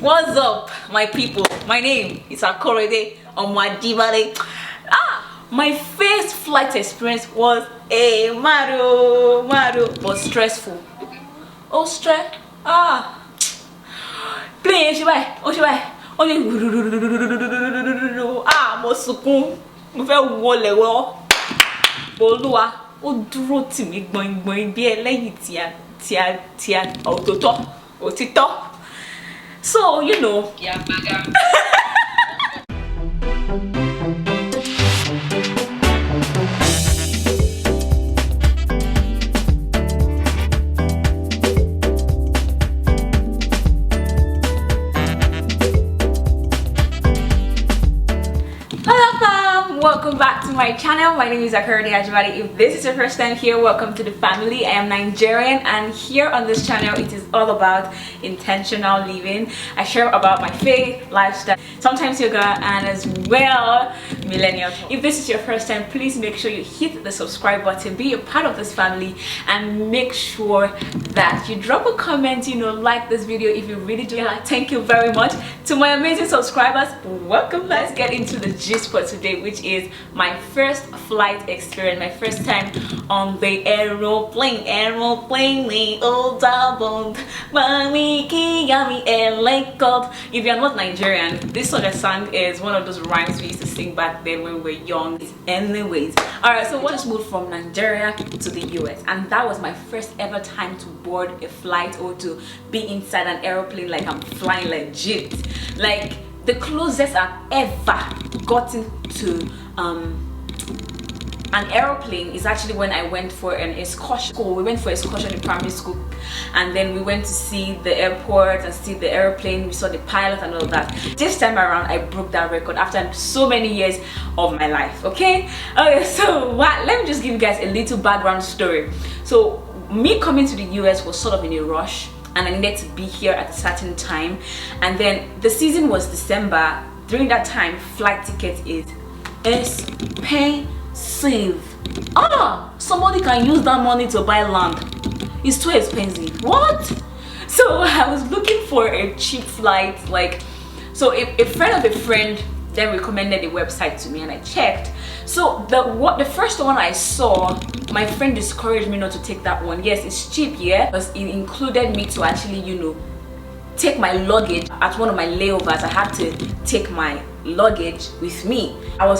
What's up, my people? My name is Akorede Omadibale. My first flight experience was a maru, but stressful. Oh, stress. Plane, mo sunkún, mo fẹ́ wọlé wọ́. Olúwa, ó dúró tì mí gbọ̀ngbọ̀n bí ẹlẹ́yìn tí a òtítọ́. So, you know. Yeah, welcome back to my channel. My name is Akorede Ajibade. If this is your first time here, welcome to the family. I am Nigerian, and here on this channel it is all about intentional living. I share about my faith, lifestyle, sometimes yoga, and as well millennial. If this is your first time, please make sure you hit the subscribe button, be a part of this family, and make sure that you drop a comment, like this video if you really do. Thank you very much to my amazing subscribers. Welcome. Let's get into the gist for today, which is my first flight experience, my first time on the aeroplane, oh double, if you're not Nigerian, this sort of song is one of those rhymes we used to sing back then when we were young. Anyways, alright, so we just moved from Nigeria to the US, and that was my first ever time to board a flight or to be inside an aeroplane like I'm flying legit. Like, the closest I've ever gotten to an aeroplane is actually when I went for an excursion. We went for excursion in primary school, and then we went to see the airport and see the airplane. We saw the pilot and all of that. This time around I broke that record after so many years of my life. Okay, so let me just give you guys a little background story. So me coming to the US was sort of in a rush, and I needed to be here at a certain time, and then the season was December. During that time, flight ticket is expensive. Somebody can use that money to buy land. It's too expensive. What? So I was looking for a cheap flight, so a friend of a friend then recommended a website to me, and I checked. So the first one I saw, my friend discouraged me not to take that one. Yes, it's cheap, yeah, because it included me to actually, take my luggage. At one of my layovers, I had to take my luggage with me.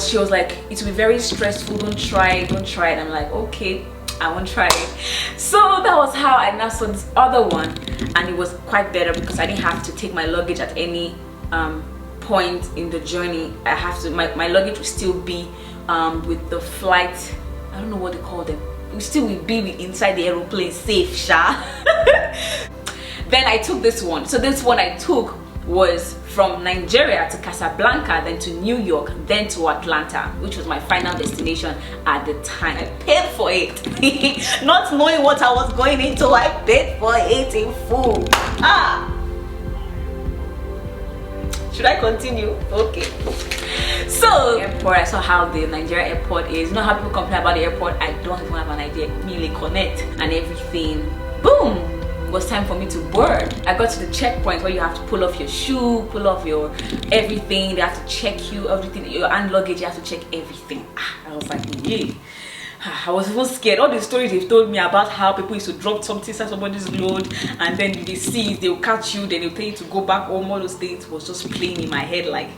She was like, it will be very stressful, don't try it. I'm like, okay, I won't try it. So that was how I now saw this other one, and it was quite better because I didn't have to take my luggage at any point in the journey. I have to, my luggage will still be with the flight, I don't know what they call them, it still will be inside the aeroplane safe, sha. Then I took this one. So this one I took was from Nigeria to Casablanca, then to New York, then to Atlanta, which was my final destination at the time. I paid for it. Not knowing what I was going into, I paid for it in full. Should I continue? Okay. So airport, I saw how the Nigeria airport is. You know how people complain about the airport? I don't even have an idea. Merely connect and everything. Boom! It was time for me to board. I got to the checkpoint where you have to pull off your shoe, pull off your everything. They have to check you, everything, your hand luggage, you have to check everything. I was like, yeah. I was even scared. All the stories they've told me about how people used to drop something inside somebody's load, and then they see it, they'll catch you, then they'll tell you to go back home. All those things was just playing in my head like,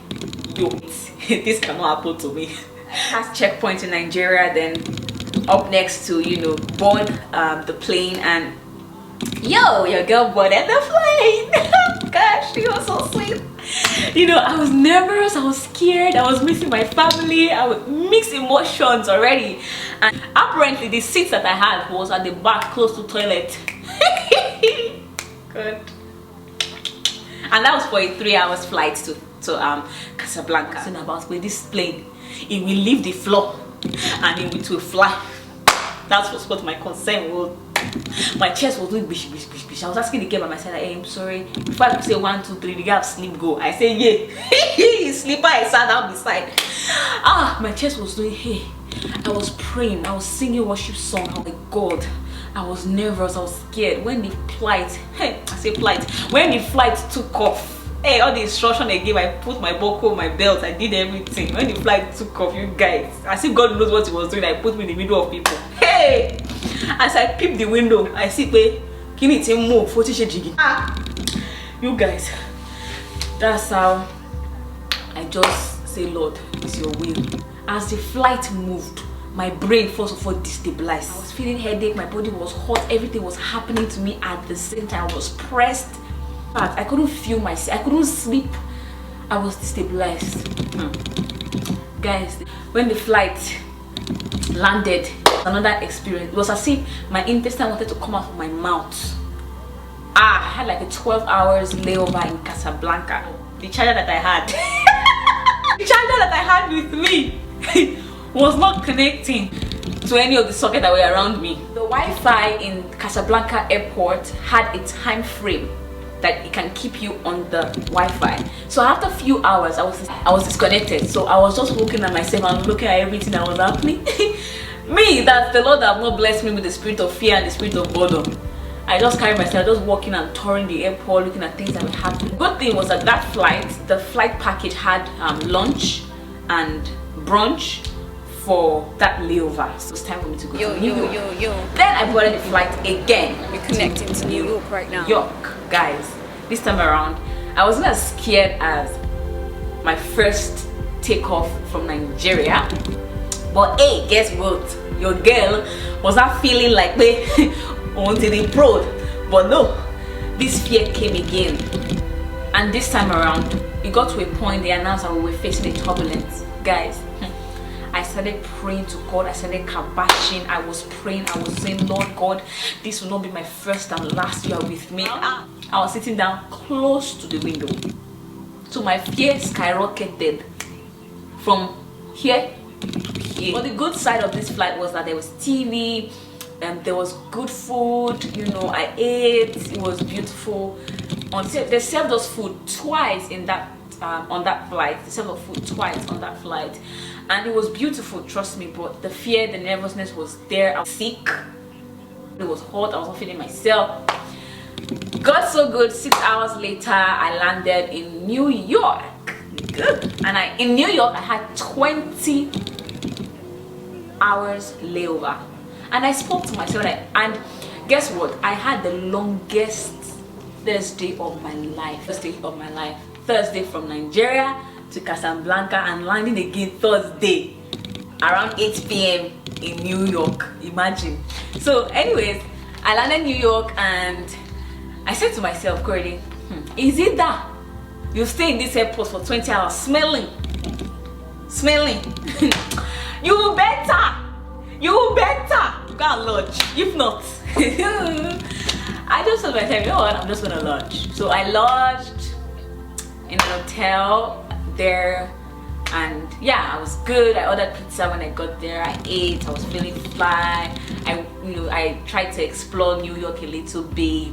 yo, this cannot happen to me. I passed checkpoint in Nigeria, then up next to, board the plane, and yo, your girl boarded the plane. Gosh, she was so sweet. I was nervous, I was scared, I was missing my family, I was mixed emotions already. And apparently the seats that I had was at the back, close to toilet. Good. And that was for a 3-hour flight to Casablanca. So about with this plane, it will leave the floor and it will fly. That was what my concern was. My chest was doing bish bish bish bish. I was asking the girl by my side, hey, I'm sorry. Before I could say 1, 2, 3, the girl sleep go. I said, yeah. Sleeper, I sat down beside. My chest was doing, hey. I was praying, I was singing worship song. Oh my God, I was nervous, I was scared. When the flight, when the flight took off, Hey, all the instruction they gave, I put my buckle, my belt, I did everything. When the flight took off, you guys, as if God knows what he was doing, I put me in the middle of people. Hey! As I peep the window, I see wait, can it move? You guys, that's how I just say, Lord, it's your will. As the flight moved, my brain first of all destabilized. I was feeling headache, my body was hot, everything was happening to me at the same time. I was pressed. But I couldn't feel myself, I couldn't sleep. I was destabilized. Guys, when the flight landed, another experience. It was as if my intestine wanted to come out of my mouth. I had like a 12 hours layover in Casablanca. The charger that I had, the charger that I had with me was not connecting to any of the sockets that were around me. The Wi-Fi in Casablanca airport had a time frame that it can keep you on the Wi-Fi. So after a few hours, I was disconnected. So I was just looking at myself and looking at everything that was happening. Me, that the Lord have not blessed me with the spirit of fear and the spirit of boredom. I just carried myself, just walking and touring the airport, looking at things that were happening. Good thing was that the flight package had lunch and brunch for that layover. So it's time for me to go to New York. Then I boarded the flight again. We're connecting to New York right now. York, guys. This time around, I wasn't as scared as my first takeoff from Nigeria. But hey, guess what? Your girl was not feeling like me until the pro. But no, this fear came again. And this time around, it got to a point they announced that we were facing a turbulence. Guys, I started praying to God. I started kabashing. I was praying. I was saying, Lord God, this will not be my first and last. You are with me. I was sitting down close to the window. So my fear skyrocketed from here to here. But the good side of this flight was that there was TV and there was good food. You know, I ate. It was beautiful. They served us food twice in that on that flight. They served us food twice on that flight. And it was beautiful, trust me, but the fear, the nervousness was there. I was sick. It was hot. I was not feeling myself. Got so good. 6 hours later, I landed in New York. Good. And in New York, I had 20 hours layover. And I spoke to myself, and guess what? I had the longest Thursday of my life. Thursday from Nigeria to Casablanca and landing again Thursday around 8 p.m. in New York. Imagine. So anyways, I landed in New York and I said to myself, Cordy, is it that you stay in this airport for 20 hours smelling? You better go and lodge. If not, I just told myself, you know what, I'm just gonna lodge. So I lodged in an hotel there, and yeah, I was good. I ordered pizza when I got there. I ate. I was feeling fly. I tried to explore New York a little bit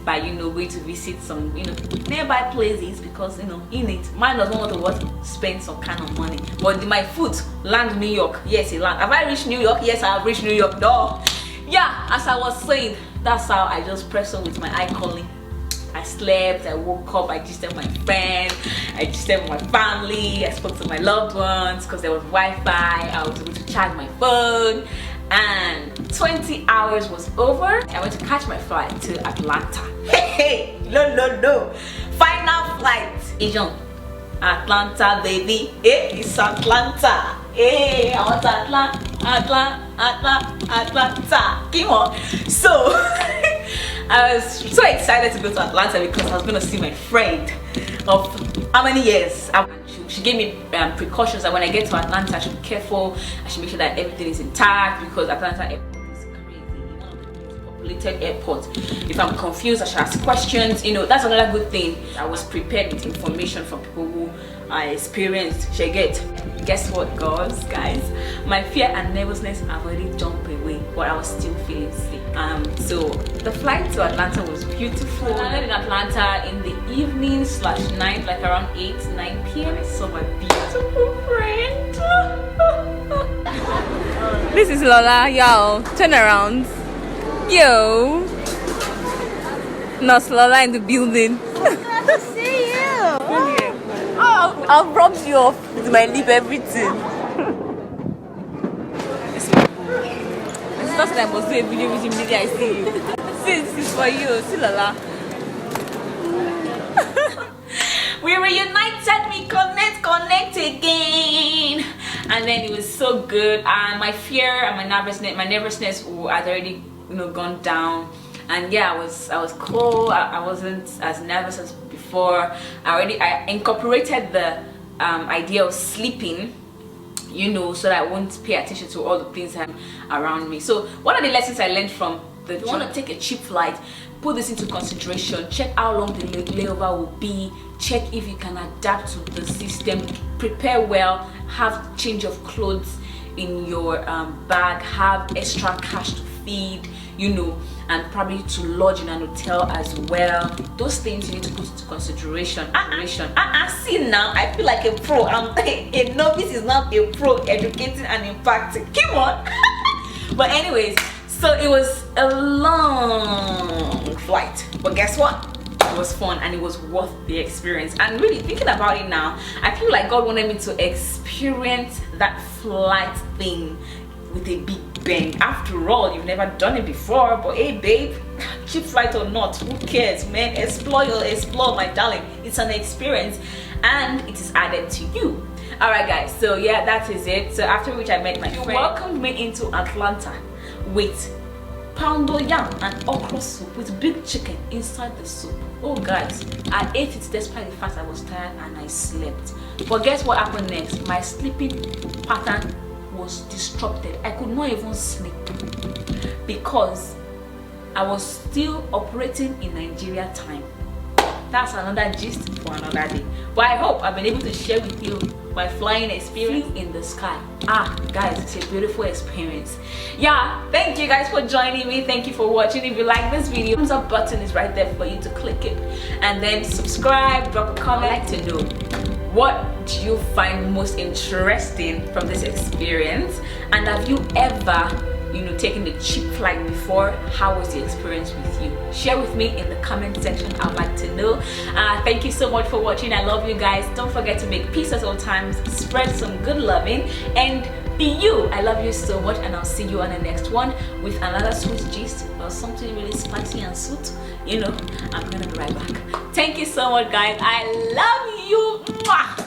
by going to visit some nearby places, because in it, mine doesn't want to spend some kind of money. But my foot land New York. Yes, it land. Have I reached New York? Yes, I have reached New York. No. Yeah, as I was saying, that's how I just pressed on with my eye calling. I slept, I woke up, I gisted my friends, I gisted my family, I spoke to my loved ones because there was Wi-Fi. I was able to charge my phone, and 20 hours was over. I went to catch my flight to Atlanta. Hey, no. Final flight. Asian. Atlanta, baby. Hey, it's Atlanta. Hey, I want Atlanta. Come on. So I was so excited to go to Atlanta because I was going to see my friend of how many years. She gave me precautions that when I get to Atlanta, I should be careful. I should make sure that everything is intact, because Atlanta airport is crazy. One of the most populated airports. If I'm confused, I should ask questions. That's another good thing. I was prepared with information from people who I experienced. Guess what, guys? My fear and nervousness have already jumped away, but I was still feeling sick. So the flight to Atlanta was beautiful. I landed in Atlanta in the evening/night, like around 8-9 p.m. I saw my beautiful friend. This is Lola, y'all. Turn around. Yo. Nurse Lola in the building. Glad to see you. I've rubbed you off with my lip, everything. It's not that I must do a video with you immediately I see you. See, this is for you. See, Lola. We reunited, we connect again, and then it was so good. And my fear and my nervousness had already, gone down. And yeah, I was cool. I wasn't as nervous as before. I incorporated the idea of sleeping, so that I won't pay attention to all the things around me. So one of the lessons I learned from if you want to take a cheap flight, put this into consideration. Check how long the layover will be. Check if you can adapt to the system. Prepare well. Have change of clothes in your bag. Have extra cash to feed, and probably to lodge in an hotel as well. Those things you need to put into consideration. See now, I feel like a pro. A novice is not a pro educating and impacting. Come on. But anyways, so it was a long flight, but guess what? It was fun and it was worth the experience. And really thinking about it now, I feel like God wanted me to experience that flight thing with a big bang. After all, you've never done it before, but hey babe, cheap flight or not, who cares, man? Explore, my darling. It's an experience and it is added to you. Alright guys, so yeah, that is it. So after which I met my friend, welcomed me into Atlanta with poundo yam and okra soup with big chicken inside the soup. Oh guys, I ate it despite the fact I was tired and I slept. But guess what happened next? My sleeping pattern was disrupted. I could not even sleep because I was still operating in Nigeria time. That's another gist for another day. But I hope I've been able to share with you my flying experience in the sky. Guys, it's a beautiful experience. Yeah, thank you guys for joining me. Thank you for watching. If you like this video, thumbs up button is right there for you to click it, and then subscribe, drop a comment. I'd like to know, what do you find most interesting from this experience, and have you ever taken the cheap flight before? How was the experience with you? Share with me in the comment section. I'd like to know. Thank you so much for watching. I love you guys. Don't forget to make peace at all times, spread some good loving, and be you. I love you so much, and I'll see you on the next one with another sweet gist or something really spicy and sweet. I'm gonna be right back. Thank you so much guys. I love you. Mwah!